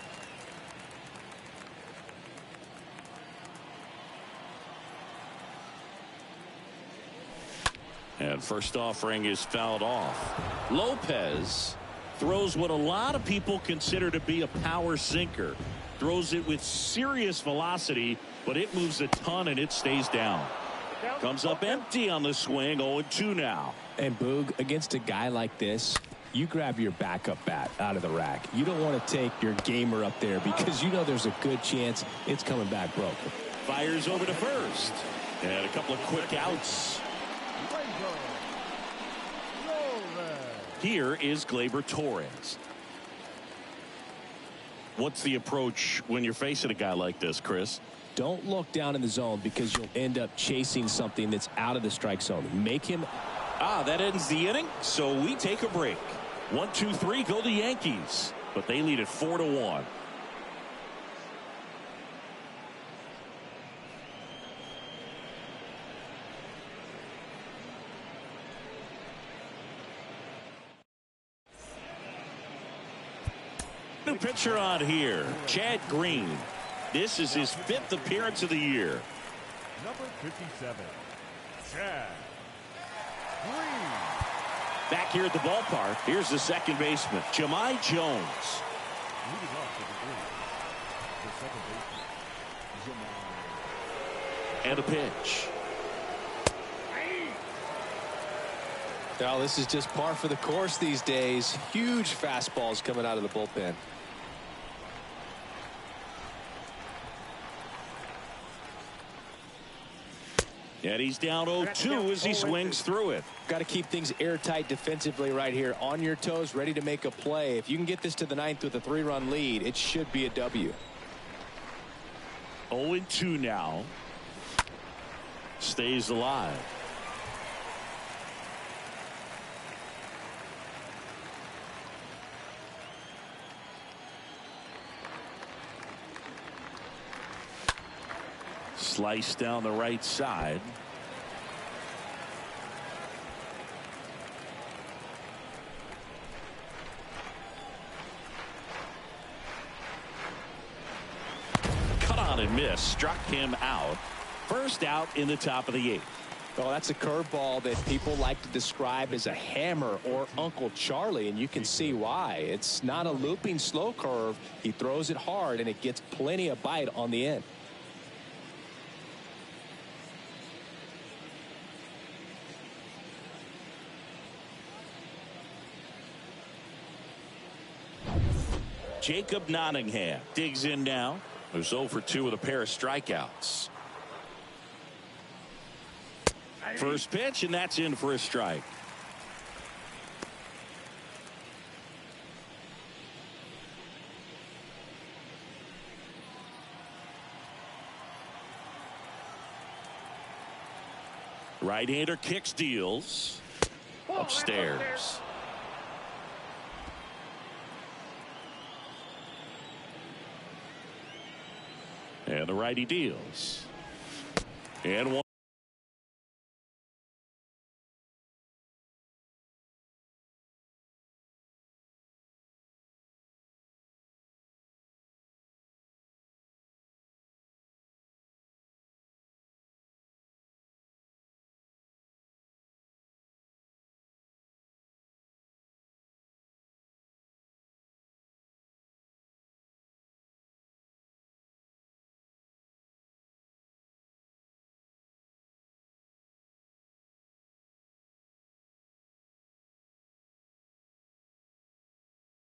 And first offering is fouled off. Lopez throws what a lot of people consider to be a power sinker. Throws it with serious velocity, but it moves a ton and it stays down. Comes up empty on the swing. 0-2 now. And Boog, against a guy like this, you grab your backup bat out of the rack. You don't want to take your gamer up there because you know there's a good chance it's coming back broken. Fires over to first. And a couple of quick outs. Here is Gleyber Torres. What's the approach when you're facing a guy like this, Chris? Don't look down in the zone because you'll end up chasing something that's out of the strike zone. Make him. That ends the inning, so we take a break. 1, 2, 3 go the Yankees, but they lead it 4-1. New pitcher on here, Chad Green. This is his 5th appearance of the year. Number 57, Chad Green. Back here at the ballpark, here's the second baseman, Jahmai Jones. Leading off to the second baseman, Jahmai. And a pitch. Now, this is just par for the course these days. Huge fastballs coming out of the bullpen. And he's down 0-2 as he swings through it. Got to keep things airtight defensively right here. On your toes, ready to make a play. If you can get this to the 9th with a 3-run lead, it should be a W. 0-2 now. Stays alive. Slice down the right side. Cut on and miss. Struck him out. First out in the top of the 8th. Well, that's a curveball that people like to describe as a hammer or Uncle Charlie, and you can see why. It's not a looping slow curve. He throws it hard, and it gets plenty of bite on the end. Jacob Nottingham digs in now. There's 0 for 2 with a pair of strikeouts. First pitch, and that's in for a strike. Right-hander kicks, deals upstairs. And the righty deals. And one.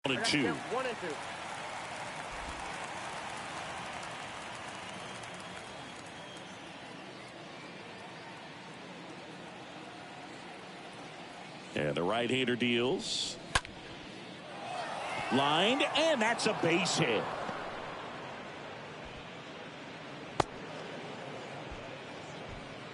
And 2. 1 and 2. And the right-hander deals. Lined, and that's a base hit.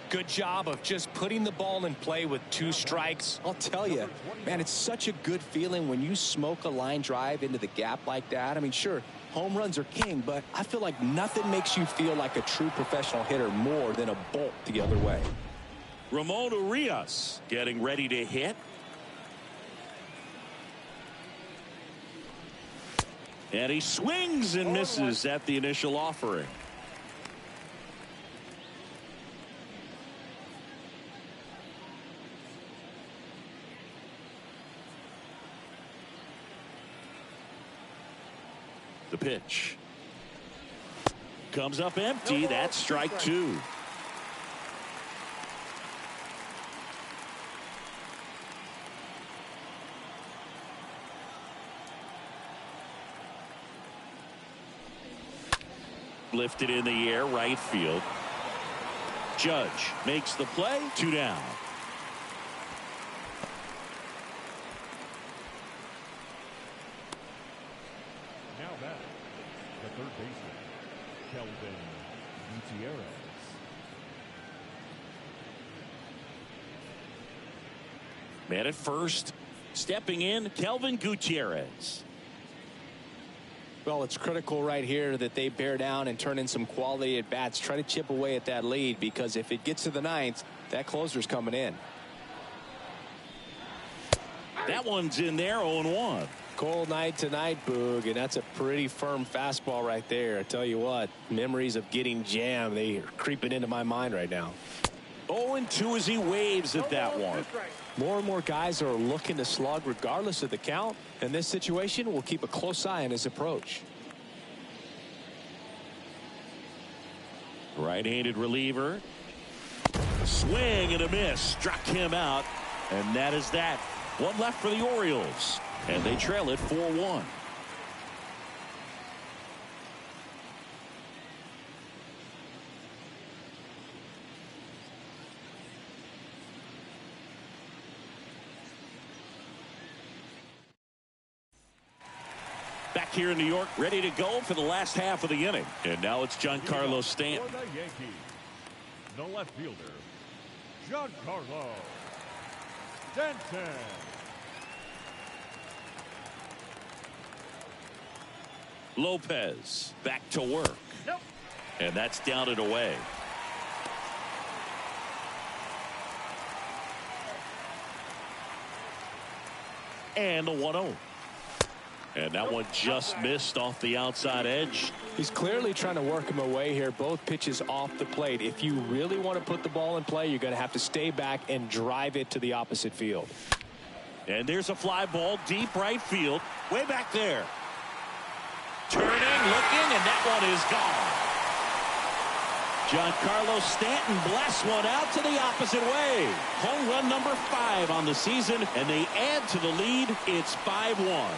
Good job of just putting the ball in play with 2 strikes. I'll tell you, man, it's such a good feeling when you smoke a line drive into the gap like that. I mean, sure, home runs are king, but I feel like nothing makes you feel like a true professional hitter more than a bolt the other way. Ramon Urias getting ready to hit. And he swings and misses at the initial offering. The pitch comes up empty. That's strike 2. Lifted in the air, right field. Judge makes the play. 2 down. Now back, the third baseman, Kelvin Gutierrez. Man at first, stepping in, Kelvin Gutierrez. Well, it's critical right here that they bear down and turn in some quality at bats. Try to chip away at that lead, because if it gets to the 9th, that closer's coming in. That one's in there, 0-1. Cold night tonight, Boog, and that's a pretty firm fastball right there. I tell you what, memories of getting jammed, they are creeping into my mind right now. 0-2 as he waves at that one. More and more guys are looking to slug regardless of the count. In this situation, we'll keep a close eye on his approach. Right-handed reliever. Swing and a miss. Struck him out. And that is that. One left for the Orioles. And they trail it 4-1. Back here in New York, ready to go for the last half of the inning. And now it's Giancarlo Stanton. For the Yankees, the left fielder, Giancarlo Stanton. Lopez back to work. Nope. And that's down and away. And the 1-0. And that one just missed off the outside edge. He's clearly trying to work him away here. Both pitches off the plate. If you really want to put the ball in play, you're going to have to stay back and drive it to the opposite field. And there's a fly ball deep right field. Way back there. Turning, looking, and that one is gone. Giancarlo Stanton blasts one out to the opposite way. Home run number 5 on the season, and they add to the lead. It's 5-1.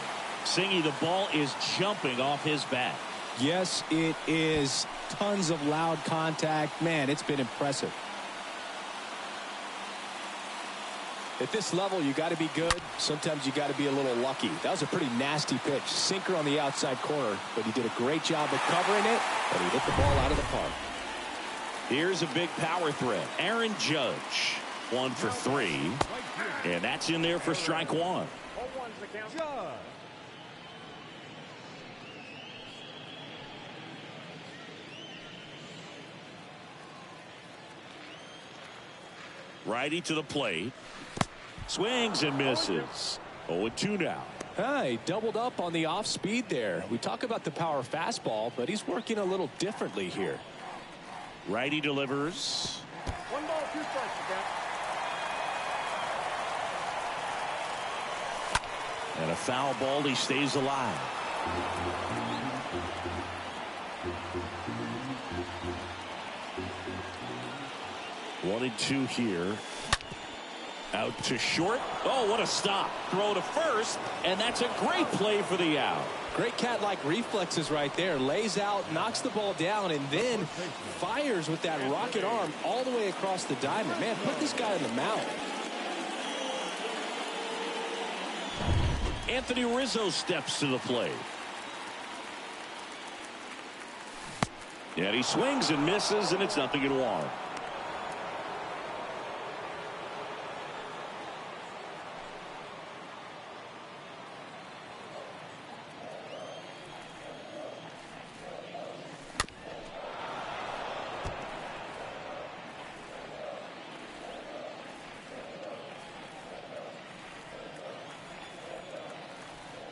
Singy, the ball is jumping off his bat. Yes, it is. Tons of loud contact. Man, it's been impressive. At this level, you got to be good. Sometimes you got to be a little lucky. That was a pretty nasty pitch. Sinker on the outside corner, but he did a great job of covering it, and he hit the ball out of the park. Here's a big power threat. Aaron Judge. 1 for 3. And that's in there for strike 1. 0-1's the count. Judge. Righty to the plate. Swings and misses. 0-2 now. He doubled up on the off speed there. We talk about the power fastball, but he's working a little differently here. Righty delivers. 1 ball, 2 strikes the count. And a foul ball. He stays alive. One and 2 here. Out to short. Oh, what a stop. Throw to first, and that's a great play for the out. Great cat-like reflexes right there. Lays out, knocks the ball down, and then fires with that rocket arm all the way across the diamond. Man, put this guy in the mound. Anthony Rizzo steps to the plate. And he swings and misses, and it's 0-1.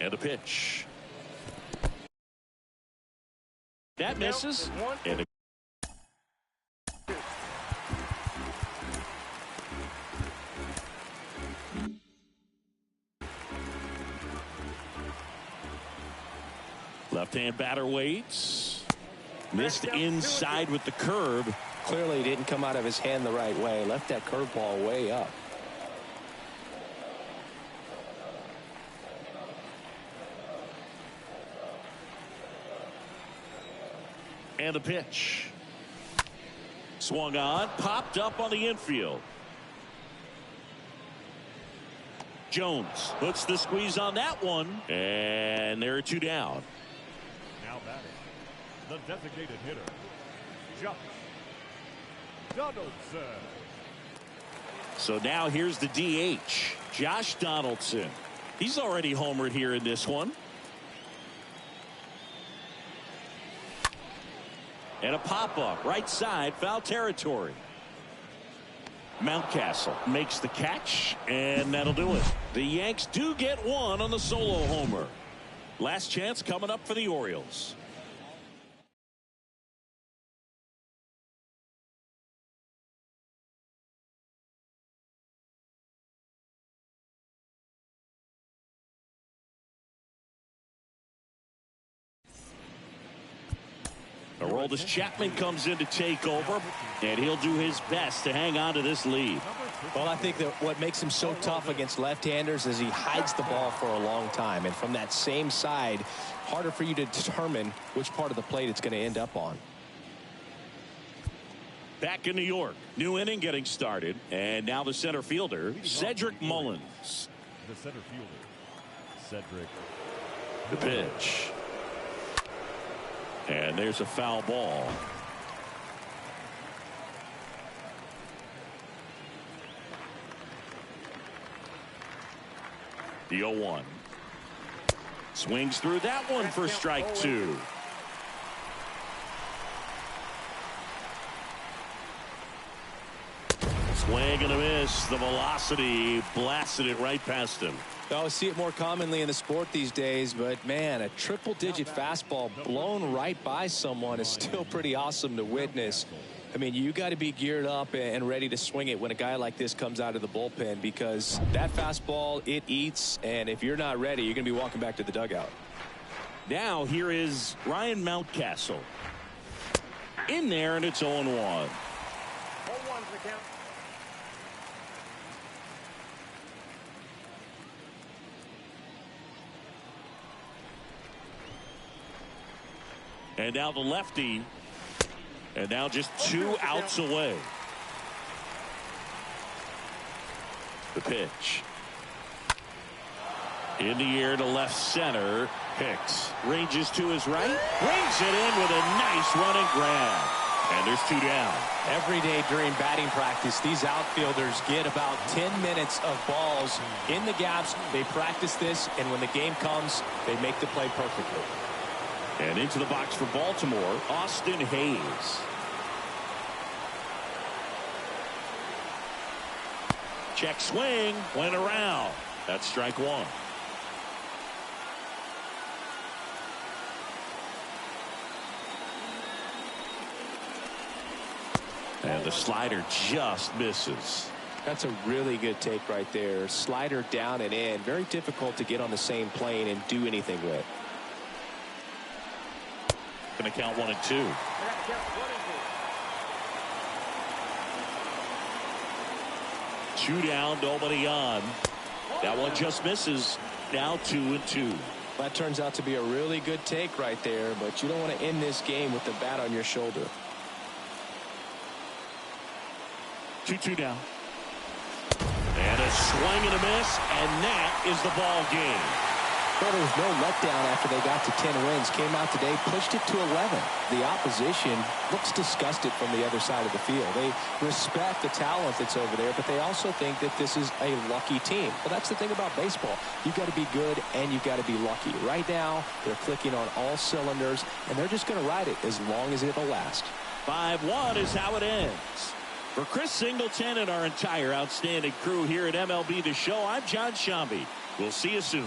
And the pitch. That misses. And a left-hand batter waits. Missed inside with the curve. Clearly didn't come out of his hand the right way. Left that curveball way up. And the pitch. Swung on, popped up on the infield. Jones puts the squeeze on that one, and there are 2 down. Now batting, the designated hitter, Josh Donaldson. So now here's the DH, Josh Donaldson. He's already homered here in this one. And a pop-up, right side, foul territory. Mountcastle makes the catch, and that'll do it. The Yanks do get one on the solo homer. Last chance coming up for the Orioles. Aroldis Chapman comes in to take over, and he'll do his best to hang on to this lead. Well, I think that what makes him so tough against left-handers is he hides the ball for a long time. And from that same side, harder for you to determine which part of the plate it's going to end up on. Back in New York, new inning getting started. And now the center fielder, Cedric Mullins. The center fielder, Cedric. The pitch. And there's a foul ball. The 0-1. Swings through that one for strike 2. Swing and a miss. The velocity blasted it right past him. I see it more commonly in the sport these days, but man, a triple-digit fastball blown right by someone is still pretty awesome to witness. I mean, you got to be geared up and ready to swing it when a guy like this comes out of the bullpen, because that fastball, it eats, and if you're not ready, you're going to be walking back to the dugout. Now here is Ryan Mountcastle. In there, and it's 0-1. 0-1's the count. And now the lefty. And now just 2 outs away. The pitch. In the air to left center. Hicks ranges to his right. Brings it in with a nice running grab. And there's 2 down. Every day during batting practice, these outfielders get about 10 minutes of balls in the gaps. They practice this, and when the game comes, they make the play perfectly. And into the box for Baltimore, Austin Hayes. Check swing, went around. That's strike 1. And the slider just misses. That's a really good take right there. Slider down and in. Very difficult to get on the same plane and do anything with. Going to count 1 and 2. 2 down, nobody on. That one just misses. Now 2 and 2. That turns out to be a really good take right there, but you don't want to end this game with the bat on your shoulder. 2-2 now. And a swing and a miss, and that is the ball game. Well, there was no letdown after they got to 10 wins. Came out today, pushed it to 11. The opposition looks disgusted from the other side of the field. They respect the talent that's over there, but they also think that this is a lucky team. Well, that's the thing about baseball. You've got to be good and you've got to be lucky. Right now, they're clicking on all cylinders, and they're just going to ride it as long as it'll last. 5-1 is how it ends. For Chris Singleton and our entire outstanding crew here at MLB The Show, I'm John Shambi. We'll see you soon.